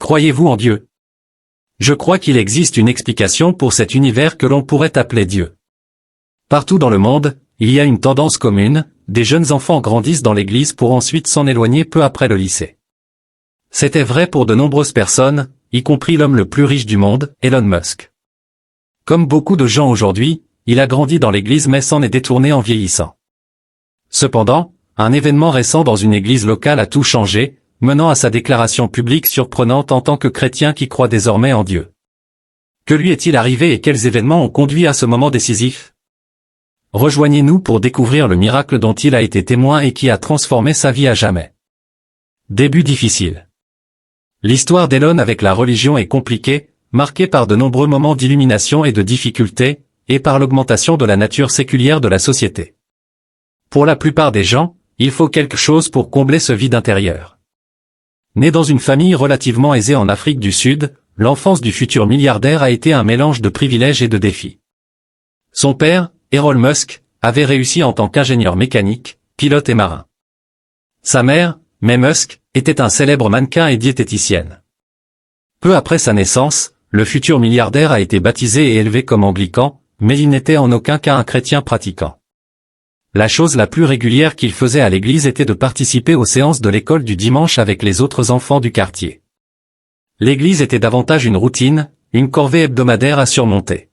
Croyez-vous en Dieu? Je crois qu'il existe une explication pour cet univers que l'on pourrait appeler Dieu. Partout dans le monde, il y a une tendance commune, des jeunes enfants grandissent dans l'église pour ensuite s'en éloigner peu après le lycée. C'était vrai pour de nombreuses personnes, y compris l'homme le plus riche du monde, Elon Musk. Comme beaucoup de gens aujourd'hui, il a grandi dans l'église mais s'en est détourné en vieillissant. Cependant, un événement récent dans une église locale a tout changé, menant à sa déclaration publique surprenante en tant que chrétien qui croit désormais en Dieu. Que lui est-il arrivé et quels événements ont conduit à ce moment décisif? Rejoignez-nous pour découvrir le miracle dont il a été témoin et qui a transformé sa vie à jamais. Début difficile. L'histoire d'Elon avec la religion est compliquée, marquée par de nombreux moments d'illumination et de difficultés, et par l'augmentation de la nature séculière de la société. Pour la plupart des gens, il faut quelque chose pour combler ce vide intérieur. Né dans une famille relativement aisée en Afrique du Sud, l'enfance du futur milliardaire a été un mélange de privilèges et de défis. Son père, Elon Musk, avait réussi en tant qu'ingénieur mécanique, pilote et marin. Sa mère, May Musk, était un célèbre mannequin et diététicienne. Peu après sa naissance, le futur milliardaire a été baptisé et élevé comme anglican, mais il n'était en aucun cas un chrétien pratiquant. La chose la plus régulière qu'il faisait à l'église était de participer aux séances de l'école du dimanche avec les autres enfants du quartier. L'église était davantage une routine, une corvée hebdomadaire à surmonter.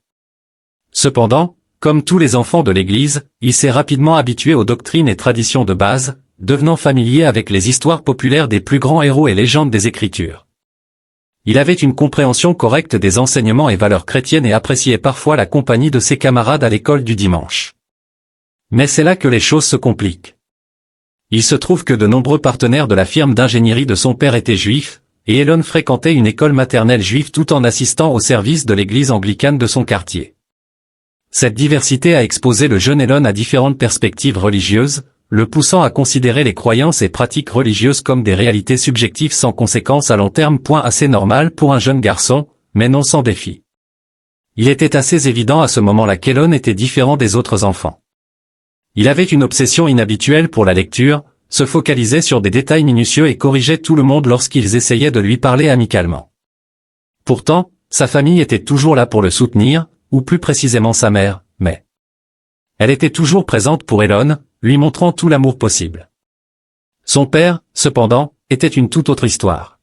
Cependant, comme tous les enfants de l'église, il s'est rapidement habitué aux doctrines et traditions de base, devenant familier avec les histoires populaires des plus grands héros et légendes des Écritures. Il avait une compréhension correcte des enseignements et valeurs chrétiennes et appréciait parfois la compagnie de ses camarades à l'école du dimanche. Mais c'est là que les choses se compliquent. Il se trouve que de nombreux partenaires de la firme d'ingénierie de son père étaient juifs, et Elon fréquentait une école maternelle juive tout en assistant au service de l'église anglicane de son quartier. Cette diversité a exposé le jeune Elon à différentes perspectives religieuses, le poussant à considérer les croyances et pratiques religieuses comme des réalités subjectives sans conséquences à long terme. Point assez normal pour un jeune garçon, mais non sans défi. Il était assez évident à ce moment-là qu'Elon était différent des autres enfants. Il avait une obsession inhabituelle pour la lecture, se focalisait sur des détails minutieux et corrigeait tout le monde lorsqu'ils essayaient de lui parler amicalement. Pourtant, sa famille était toujours là pour le soutenir, ou plus précisément sa mère, mais elle était toujours présente pour Elon, lui montrant tout l'amour possible. Son père, cependant, était une toute autre histoire.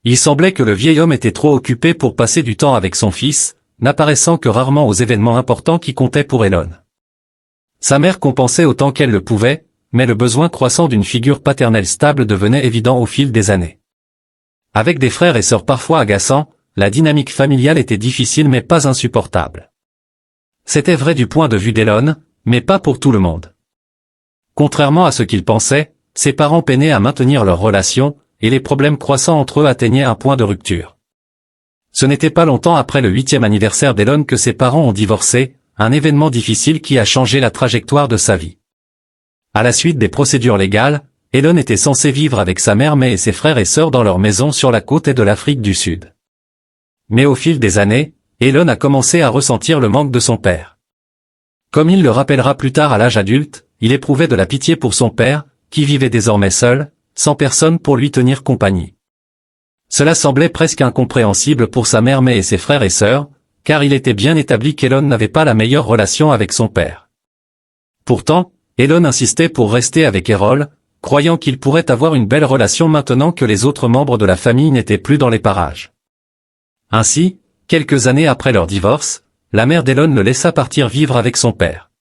Il semblait que le vieil homme était trop occupé pour passer du temps avec son fils, n'apparaissant que rarement aux événements importants qui comptaient pour Elon. Sa mère compensait autant qu'elle le pouvait, mais le besoin croissant d'une figure paternelle stable devenait évident au fil des années. Avec des frères et sœurs parfois agaçants, la dynamique familiale était difficile mais pas insupportable. C'était vrai du point de vue d'Elon, mais pas pour tout le monde. Contrairement à ce qu'il pensait, ses parents peinaient à maintenir leur relation, et les problèmes croissants entre eux atteignaient un point de rupture. Ce n'était pas longtemps après le 8e anniversaire d'Elon que ses parents ont divorcé, un événement difficile qui a changé la trajectoire de sa vie. À la suite des procédures légales, Elon était censé vivre avec sa mère May et ses frères et sœurs dans leur maison sur la côte est de l'Afrique du Sud. Mais au fil des années, Elon a commencé à ressentir le manque de son père. Comme il le rappellera plus tard à l'âge adulte, il éprouvait de la pitié pour son père, qui vivait désormais seul, sans personne pour lui tenir compagnie. Cela semblait presque incompréhensible pour sa mère May et ses frères et sœurs, car il était bien établi qu'Elon n'avait pas la meilleure relation avec son père. Pourtant, Elon insistait pour rester avec Errol, croyant qu'il pourrait avoir une belle relation maintenant que les autres membres de la famille n'étaient plus dans les parages. Ainsi, quelques années après leur divorce, la mère d'Elon le laissa partir vivre avec son père.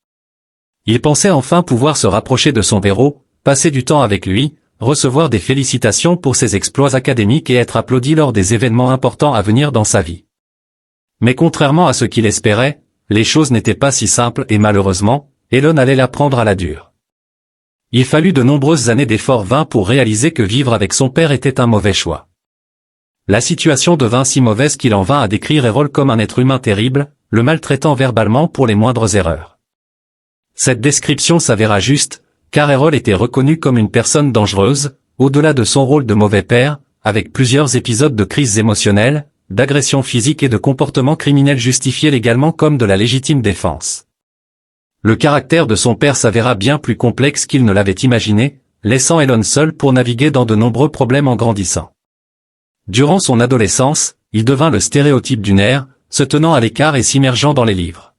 Il pensait enfin pouvoir se rapprocher de son héros, passer du temps avec lui, recevoir des félicitations pour ses exploits académiques et être applaudi lors des événements importants à venir dans sa vie. Mais contrairement à ce qu'il espérait, les choses n'étaient pas si simples et malheureusement, Elon allait la prendre à la dure. Il fallut de nombreuses années d'efforts vains pour réaliser que vivre avec son père était un mauvais choix. La situation devint si mauvaise qu'il en vint à décrire Errol comme un être humain terrible, le maltraitant verbalement pour les moindres erreurs. Cette description s'avéra juste, car Errol était reconnu comme une personne dangereuse, au-delà de son rôle de mauvais père, avec plusieurs épisodes de crises émotionnelles, d'agressions physiques et de comportements criminels justifiés légalement comme de la légitime défense. Le caractère de son père s'avéra bien plus complexe qu'il ne l'avait imaginé, laissant Elon seul pour naviguer dans de nombreux problèmes en grandissant. Durant son adolescence, il devint le stéréotype du nerd, se tenant à l'écart et s'immergeant dans les livres.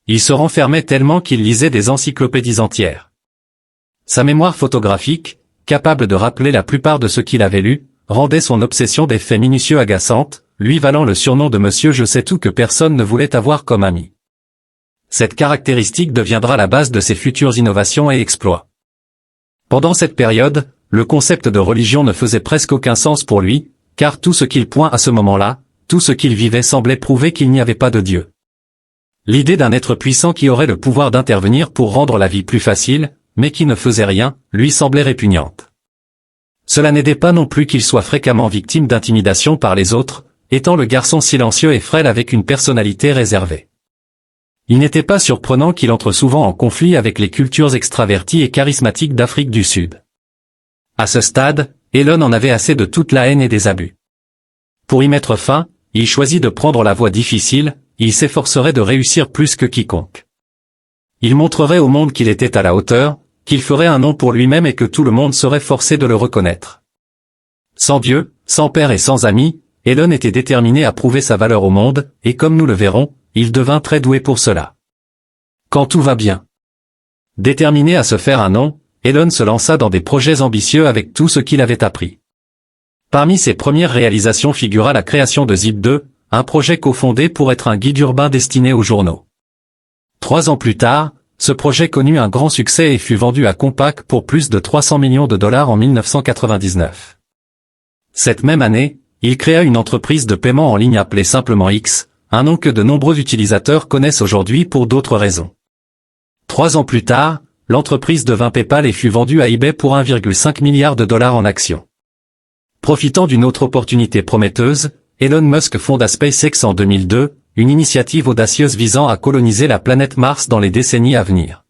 Il se renfermait tellement qu'il lisait des encyclopédies entières. Sa mémoire photographique, capable de rappeler la plupart de ce qu'il avait lu, rendait son obsession des faits minutieux agaçante, lui valant le surnom de Monsieur Je sais tout que personne ne voulait avoir comme ami. Cette caractéristique deviendra la base de ses futures innovations et exploits. Pendant cette période, le concept de religion ne faisait presque aucun sens pour lui, car tout ce qu'il point à ce moment-là, tout ce qu'il vivait semblait prouver qu'il n'y avait pas de Dieu. L'idée d'un être puissant qui aurait le pouvoir d'intervenir pour rendre la vie plus facile, mais qui ne faisait rien, lui semblait répugnante. Cela n'aidait pas non plus qu'il soit fréquemment victime d'intimidation par les autres, étant le garçon silencieux et frêle avec une personnalité réservée. Il n'était pas surprenant qu'il entre souvent en conflit avec les cultures extraverties et charismatiques d'Afrique du Sud. À ce stade, Elon en avait assez de toute la haine et des abus. Pour y mettre fin, il choisit de prendre la voie difficile, il s'efforcerait de réussir plus que quiconque. Il montrerait au monde qu'il était à la hauteur, qu'il ferait un nom pour lui-même et que tout le monde serait forcé de le reconnaître. Sans Dieu, sans père et sans amis, Elon était déterminé à prouver sa valeur au monde, et comme nous le verrons, il devint très doué pour cela. Quand tout va bien. Déterminé à se faire un nom, Elon se lança dans des projets ambitieux avec tout ce qu'il avait appris. Parmi ses premières réalisations figura la création de Zip2, un projet cofondé pour être un guide urbain destiné aux journaux. 3 ans plus tard, ce projet connut un grand succès et fut vendu à Compaq pour plus de 300 millions de dollars en 1999. Cette même année, il créa une entreprise de paiement en ligne appelée simplement X, un nom que de nombreux utilisateurs connaissent aujourd'hui pour d'autres raisons. 3 ans plus tard, l'entreprise devint PayPal et fut vendue à eBay pour 1,5 milliard de dollars en actions. Profitant d'une autre opportunité prometteuse, Elon Musk fonda SpaceX en 2002, une initiative audacieuse visant à coloniser la planète Mars dans les décennies à venir.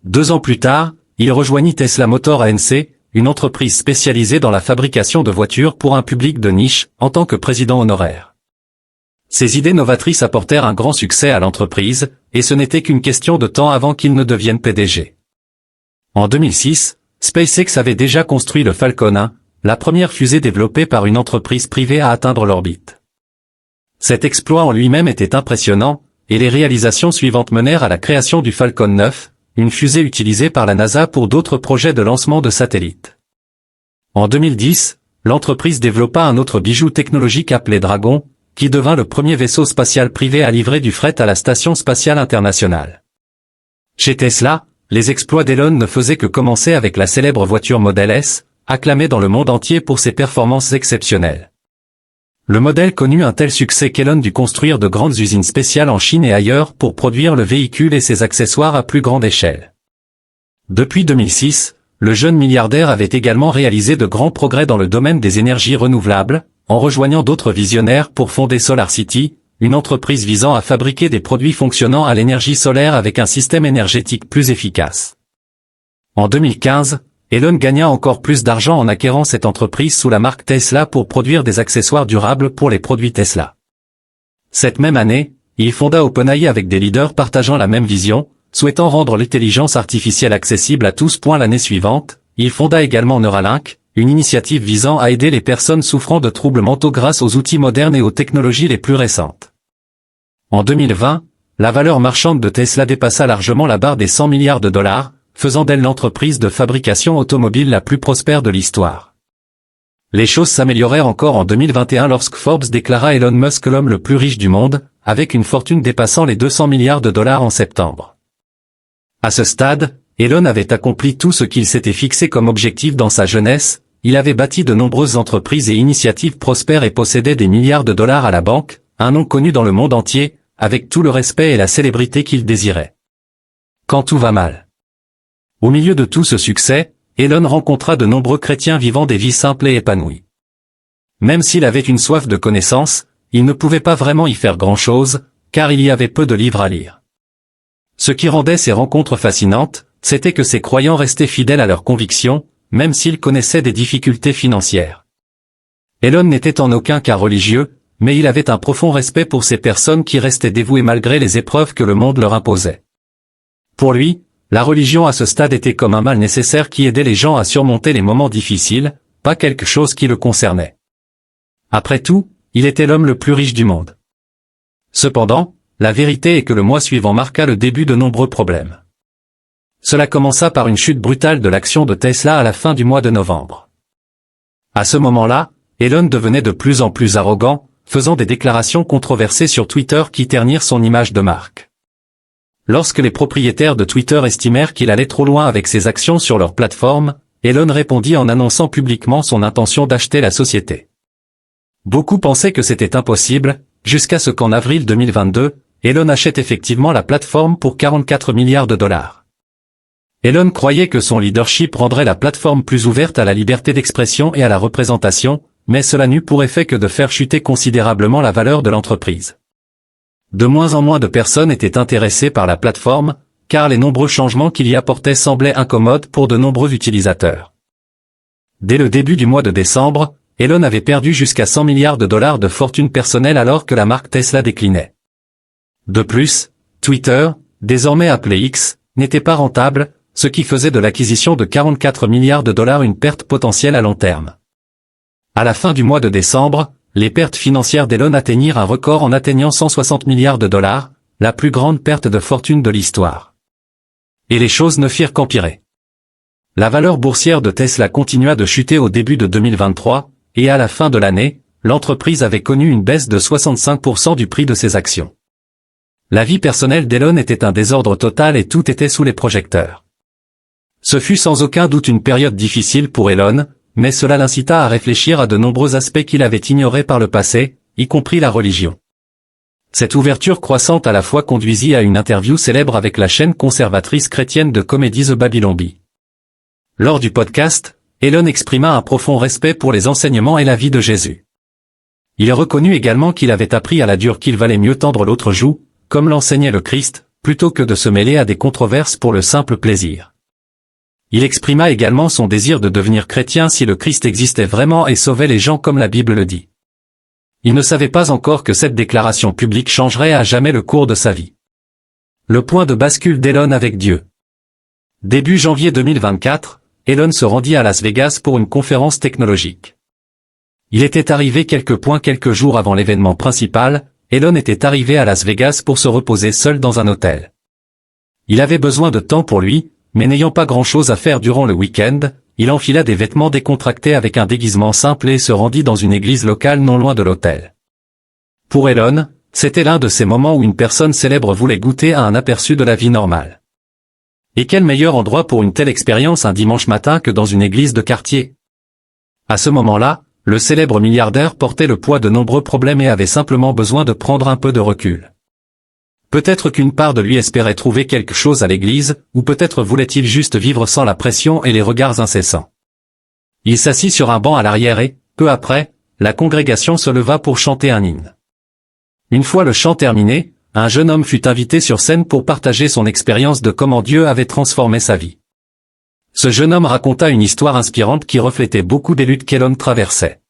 2 ans plus tard, il rejoignit Tesla Motor ANC, une entreprise spécialisée dans la fabrication de voitures pour un public de niche, en tant que président honoraire. Ces idées novatrices apportèrent un grand succès à l'entreprise, et ce n'était qu'une question de temps avant qu'il ne devienne PDG. En 2006, SpaceX avait déjà construit le Falcon 1, la première fusée développée par une entreprise privée à atteindre l'orbite. Cet exploit en lui-même était impressionnant, et les réalisations suivantes menèrent à la création du Falcon 9, une fusée utilisée par la NASA pour d'autres projets de lancement de satellites. En 2010, l'entreprise développa un autre bijou technologique appelé Dragon, qui devint le premier vaisseau spatial privé à livrer du fret à la Station spatiale internationale. Chez Tesla, les exploits d'Elon ne faisaient que commencer avec la célèbre voiture Model S, acclamée dans le monde entier pour ses performances exceptionnelles. Le modèle connut un tel succès qu'Elon dut construire de grandes usines spéciales en Chine et ailleurs pour produire le véhicule et ses accessoires à plus grande échelle. Depuis 2006, le jeune milliardaire avait également réalisé de grands progrès dans le domaine des énergies renouvelables, en rejoignant d'autres visionnaires pour fonder SolarCity, une entreprise visant à fabriquer des produits fonctionnant à l'énergie solaire avec un système énergétique plus efficace. En 2015, Elon gagna encore plus d'argent en acquérant cette entreprise sous la marque Tesla pour produire des accessoires durables pour les produits Tesla. Cette même année, il fonda OpenAI avec des leaders partageant la même vision, souhaitant rendre l'intelligence artificielle accessible à tous. L'année suivante, il fonda également Neuralink, une initiative visant à aider les personnes souffrant de troubles mentaux grâce aux outils modernes et aux technologies les plus récentes. En 2020, la valeur marchande de Tesla dépassa largement la barre des 100 milliards de dollars, faisant d'elle l'entreprise de fabrication automobile la plus prospère de l'histoire. Les choses s'améliorèrent encore en 2021 lorsque Forbes déclara Elon Musk l'homme le plus riche du monde, avec une fortune dépassant les 200 milliards de dollars en septembre. À ce stade, Elon avait accompli tout ce qu'il s'était fixé comme objectif dans sa jeunesse, il avait bâti de nombreuses entreprises et initiatives prospères et possédait des milliards de dollars à la banque, un nom connu dans le monde entier, avec tout le respect et la célébrité qu'il désirait. Quand tout va mal. Au milieu de tout ce succès, Elon rencontra de nombreux chrétiens vivant des vies simples et épanouies. Même s'il avait une soif de connaissance, il ne pouvait pas vraiment y faire grand-chose, car il y avait peu de livres à lire. Ce qui rendait ces rencontres fascinantes, c'était que ces croyants restaient fidèles à leurs convictions, même s'ils connaissaient des difficultés financières. Elon n'était en aucun cas religieux, mais il avait un profond respect pour ces personnes qui restaient dévouées malgré les épreuves que le monde leur imposait. Pour lui, la religion à ce stade était comme un mal nécessaire qui aidait les gens à surmonter les moments difficiles, pas quelque chose qui le concernait. Après tout, il était l'homme le plus riche du monde. Cependant, la vérité est que le mois suivant marqua le début de nombreux problèmes. Cela commença par une chute brutale de l'action de Tesla à la fin du mois de novembre. À ce moment-là, Elon devenait de plus en plus arrogant, faisant des déclarations controversées sur Twitter qui ternirent son image de marque. Lorsque les propriétaires de Twitter estimèrent qu'il allait trop loin avec ses actions sur leur plateforme, Elon répondit en annonçant publiquement son intention d'acheter la société. Beaucoup pensaient que c'était impossible, jusqu'à ce qu'en avril 2022, Elon achète effectivement la plateforme pour 44 milliards de dollars. Elon croyait que son leadership rendrait la plateforme plus ouverte à la liberté d'expression et à la représentation, mais cela n'eut pour effet que de faire chuter considérablement la valeur de l'entreprise. De moins en moins de personnes étaient intéressées par la plateforme, car les nombreux changements qu'il y apportait semblaient incommodes pour de nombreux utilisateurs. Dès le début du mois de décembre, Elon avait perdu jusqu'à 100 milliards de dollars de fortune personnelle alors que la marque Tesla déclinait. De plus, Twitter, désormais appelé X, n'était pas rentable, ce qui faisait de l'acquisition de 44 milliards de dollars une perte potentielle à long terme. À la fin du mois de décembre, les pertes financières d'Elon atteignirent un record en atteignant 160 milliards de dollars, la plus grande perte de fortune de l'histoire. Et les choses ne firent qu'empirer. La valeur boursière de Tesla continua de chuter au début de 2023, et à la fin de l'année, l'entreprise avait connu une baisse de 65% du prix de ses actions. La vie personnelle d'Elon était un désordre total et tout était sous les projecteurs. Ce fut sans aucun doute une période difficile pour Elon, mais cela l'incita à réfléchir à de nombreux aspects qu'il avait ignorés par le passé, y compris la religion. Cette ouverture croissante à la fois conduisit à une interview célèbre avec la chaîne conservatrice chrétienne de comédie The Babylon Bee. Lors du podcast, Elon exprima un profond respect pour les enseignements et la vie de Jésus. Il reconnut également qu'il avait appris à la dure qu'il valait mieux tendre l'autre joue, comme l'enseignait le Christ, plutôt que de se mêler à des controverses pour le simple plaisir. Il exprima également son désir de devenir chrétien si le Christ existait vraiment et sauvait les gens comme la Bible le dit. Il ne savait pas encore que cette déclaration publique changerait à jamais le cours de sa vie. Le point de bascule d'Elon avec Dieu. Début janvier 2024, Elon se rendit à Las Vegas pour une conférence technologique. Il était arrivé quelques jours avant l'événement principal, Elon était arrivé à Las Vegas pour se reposer seul dans un hôtel. Il avait besoin de temps pour lui, mais n'ayant pas grand-chose à faire durant le week-end, il enfila des vêtements décontractés avec un déguisement simple et se rendit dans une église locale non loin de l'hôtel. Pour Elon, c'était l'un de ces moments où une personne célèbre voulait goûter à un aperçu de la vie normale. Et quel meilleur endroit pour une telle expérience un dimanche matin que dans une église de quartier? À ce moment-là, le célèbre milliardaire portait le poids de nombreux problèmes et avait simplement besoin de prendre un peu de recul. Peut-être qu'une part de lui espérait trouver quelque chose à l'église, ou peut-être voulait-il juste vivre sans la pression et les regards incessants. Il s'assit sur un banc à l'arrière et, peu après, la congrégation se leva pour chanter un hymne. Une fois le chant terminé, un jeune homme fut invité sur scène pour partager son expérience de comment Dieu avait transformé sa vie. Ce jeune homme raconta une histoire inspirante qui reflétait beaucoup des luttes qu'Elon traversait.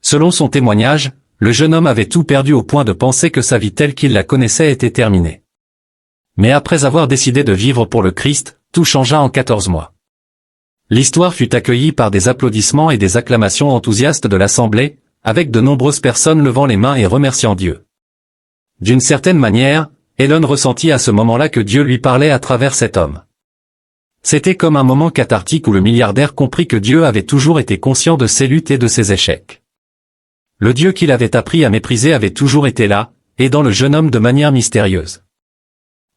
Selon son témoignage, le jeune homme avait tout perdu au point de penser que sa vie telle qu'il la connaissait était terminée. Mais après avoir décidé de vivre pour le Christ, tout changea en 14 mois. L'histoire fut accueillie par des applaudissements et des acclamations enthousiastes de l'assemblée, avec de nombreuses personnes levant les mains et remerciant Dieu. D'une certaine manière, Elon ressentit à ce moment-là que Dieu lui parlait à travers cet homme. C'était comme un moment cathartique où le milliardaire comprit que Dieu avait toujours été conscient de ses luttes et de ses échecs. Le Dieu qu'il avait appris à mépriser avait toujours été là, aidant le jeune homme de manière mystérieuse.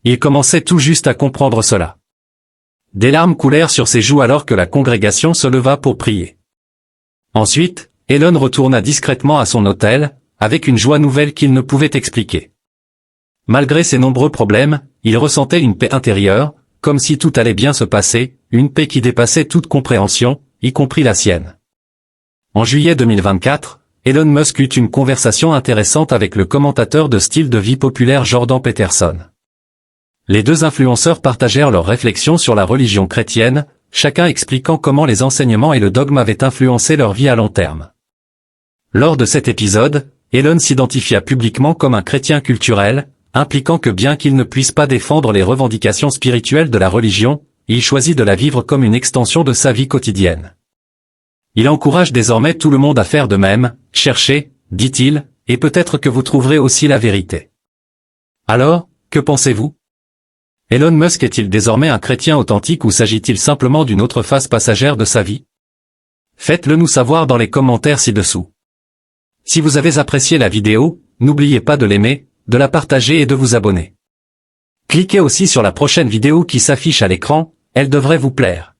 Il commençait tout juste à comprendre cela. Des larmes coulèrent sur ses joues alors que la congrégation se leva pour prier. Ensuite, Elon retourna discrètement à son hôtel, avec une joie nouvelle qu'il ne pouvait expliquer. Malgré ses nombreux problèmes, il ressentait une paix intérieure, comme si tout allait bien se passer, une paix qui dépassait toute compréhension, y compris la sienne. En juillet 2024, Elon Musk eut une conversation intéressante avec le commentateur de style de vie populaire Jordan Peterson. Les deux influenceurs partagèrent leurs réflexions sur la religion chrétienne, chacun expliquant comment les enseignements et le dogme avaient influencé leur vie à long terme. Lors de cet épisode, Elon s'identifia publiquement comme un chrétien culturel, impliquant que bien qu'il ne puisse pas défendre les revendications spirituelles de la religion, il choisit de la vivre comme une extension de sa vie quotidienne. Il encourage désormais tout le monde à faire de même, cherchez, dit-il, et peut-être que vous trouverez aussi la vérité. Alors, que pensez-vous? Elon Musk est-il désormais un chrétien authentique ou s'agit-il simplement d'une autre phase passagère de sa vie? Faites-le nous savoir dans les commentaires ci-dessous. Si vous avez apprécié la vidéo, n'oubliez pas de l'aimer, de la partager et de vous abonner. Cliquez aussi sur la prochaine vidéo qui s'affiche à l'écran, elle devrait vous plaire.